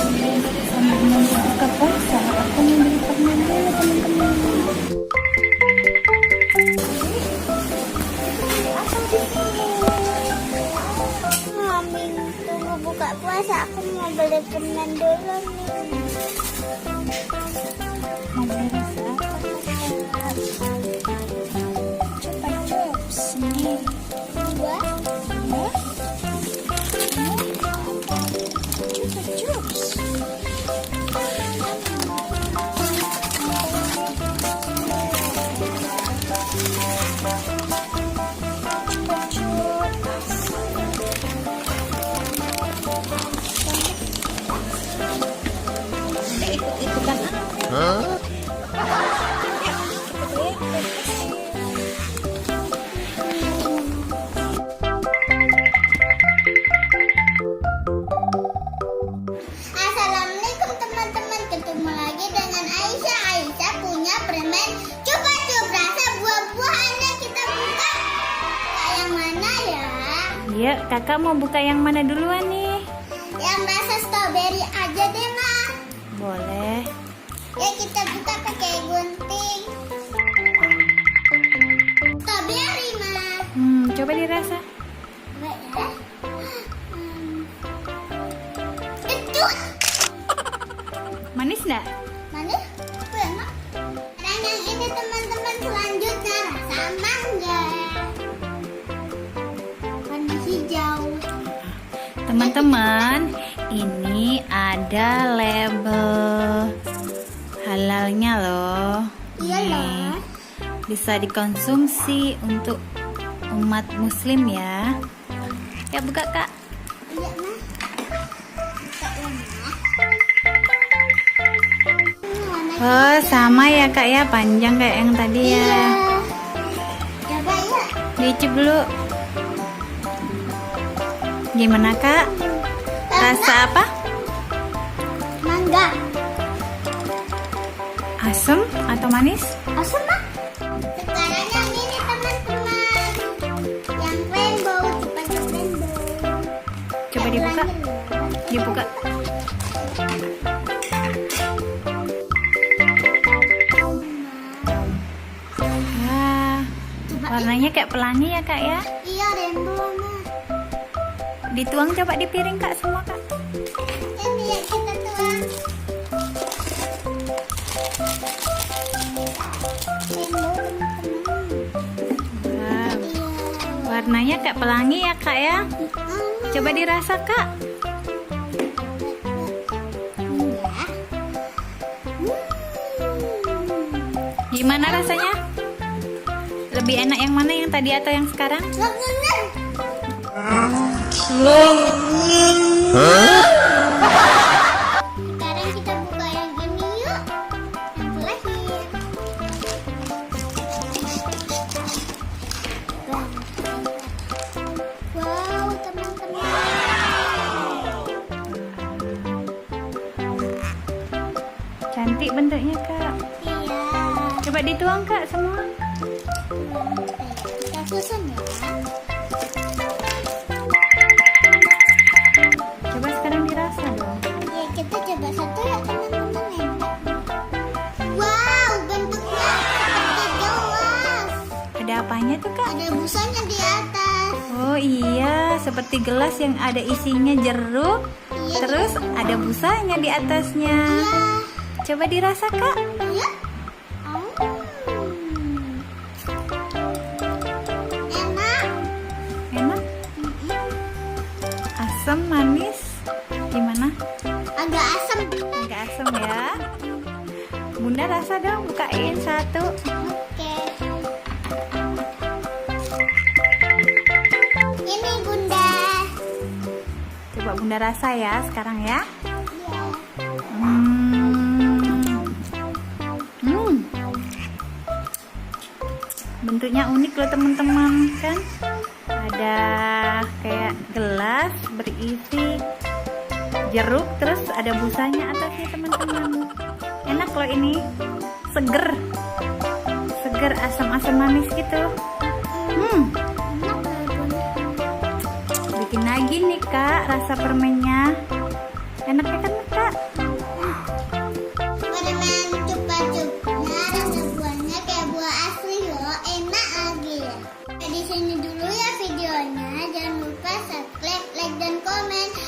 Sambil menunggu buka puasa, aku mau beli permen dulu teman-teman. Mami, tunggu buka puasa, aku mau beli permen dulu nih. Mau beli rasa apa? Chupa Chups nih. Dua. Chupa Chups. Ikut-ikutan Assalamualaikum teman-teman, ketemu lagi dengan Aisyah. Aisyah punya permen Chupa Chups rasa buah-buahannya, kita buka. Yang mana ya? Ya, kakak mau buka yang mana duluan nih? Yang rasa strawberry aja deh, Ma. Boleh. Ya, kita buka pakai gunting. Strawberry, Ma. Coba dirasa. Coba ya. Kecut. Manis nggak? Mana? Enak. Dan yang ini teman-teman, selanjutnya rasa mangga. Warna hijau. Teman-teman, ini ada label halalnya loh. Iya Nih, loh. bisa dikonsumsi untuk umat muslim ya. Ya buka kak. Iya, Ma. Buka ya, Ma. Oh sama ya kak ya, panjang kayak yang tadi ya. Iya. Coba ya. Diicip dulu. Gimana kak? Rasa apa? Mangga. Asam atau manis? Asam, Ma. Sekarang yang ini teman-teman. Yang rainbow, cepat rainbow. Coba dibuka. Dibuka. Wah, warnanya kayak pelangi ya kak ya. Iya, rainbow, Ma. Dituang coba di piring kak semua kak. Ini ya kita tuang. Rainbow, teman-teman. Wow, Iya. warnanya kayak pelangi ya kak ya. Coba dirasa kak. Gimana rasanya? Lebih enak yang mana, yang tadi atau yang sekarang? Sekarang kita buka yang ini yuk. Yang terakhir. Wow, teman-teman. Cantik bentuknya kak. Iya. Coba dituang kak semua. Kita susun ya. Coba sekarang dirasa dong. Ya, kita coba satu ya teman-teman ya. Wow, bentuknya seperti gelas. Ada apanya tuh kak? Ada busanya di atas. Oh iya, seperti gelas yang ada isinya jeruk. Iya. Terus ada busanya di atasnya. Iya. Coba dirasa kak. Iya. Enak. Enak? Asam, manis? Gimana? Agak asam. Agak asam ya. Bunda rasa dong, bukain satu. Oke. Ini Bunda. Coba Bunda rasa ya sekarang ya. Iya. Bentuknya unik loh teman-teman kan. Ada kayak gelas berisi jeruk, terus ada busanya atasnya teman-teman. Enak loh ini, seger, seger asam-asam manis gitu. Bikin lagi nih kak rasa permennya. Enak ya kan kak? sini dulu ya videonya. Jangan lupa subscribe, like, dan komen.